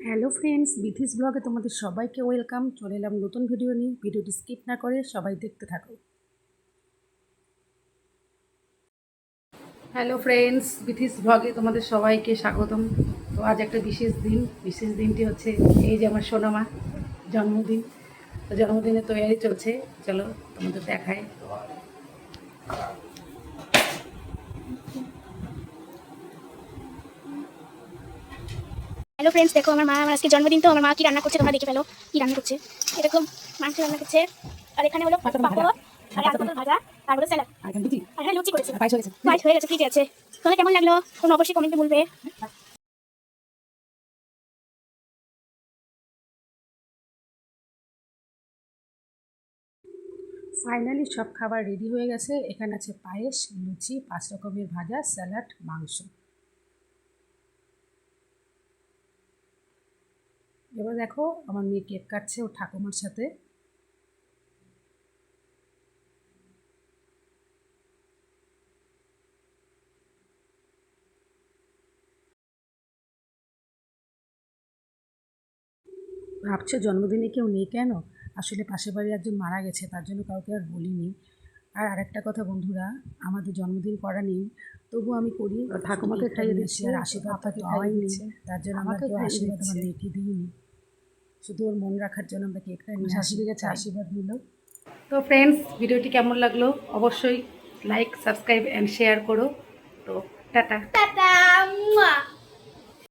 Hello friends, Bithi's ব্লগে তোমাদের সবাইকে ওয়েলকাম। চলে এলাম নতুন ভিডিও নিয়ে। ভিডিওটি স্কিপ না করে সবাই দেখতে থাকো। হ্যালো ফ্রেন্ডস, বিথিস ব্লগে তোমাদের সবাইকে স্বাগতম। তো আজ একটা বিশেষ দিন। বিশেষ দিনটি হচ্ছে এই যে আমার সোনামা জন্মদিন। তো জন্মদিনের তৈরি চলছে, চলো তোমাদের দেখায়। হ্যালো ফ্রেন্ডস, দেখো আমার আজকে জন্মদিন। তো আমার মা কি রান্না করছে তোমরা দেখে ফেলো। কি রান্না করছে? এরকম মাংস রান্না করছে, আর এখানে হলো পাপড়, আর আলু পটল ভাজা, আর হলো স্যালাড, আর হ্যাঁ লুচি করেছে। পায়েস হয়ে গেছে, ফ্রিজে আছে। তোমাদের কেমন লাগলো তোমরা অবশ্যই কমেন্টে বলবে। ফাইনালি সব খাবার রেডি হয়ে গেছে। এখানে আছে পায়েস, লুচি, 5 রকমের ভাজা, স্যালাড, মাংস। এবার দেখো আমার মেয়ে কেক কাটছে ওর ঠাকুমার সাথে। ভাবছো জন্মদিনে কেউ নেই কেন? আসলে পাশের বাড়ি একজন মারা গেছে, তার জন্য কাউকে আর বলিনি। আর আরেকটা কথা বন্ধুরা, আমাদের জন্মদিন করা নেই, তবু আমি করি। ঠাকুমাকে খাইয়ে দিচ্ছি আর আশীর্বাদটা তো হওয়াই নেই, তার জন্য আমরা কেউ আশীর্বাদ আমার মেয়েকে দিইনি। শুধু ওর মন রাখার জন্য আমরা কেকটা নিয়ে শাশুড়ি গেছে আশীর্বাদ নিল। তো ফ্রেন্ডস, ভিডিওটি কেমন লাগলো অবশ্যই লাইক, সাবস্ক্রাইব অ্যান্ড শেয়ার করো। তো টাটা।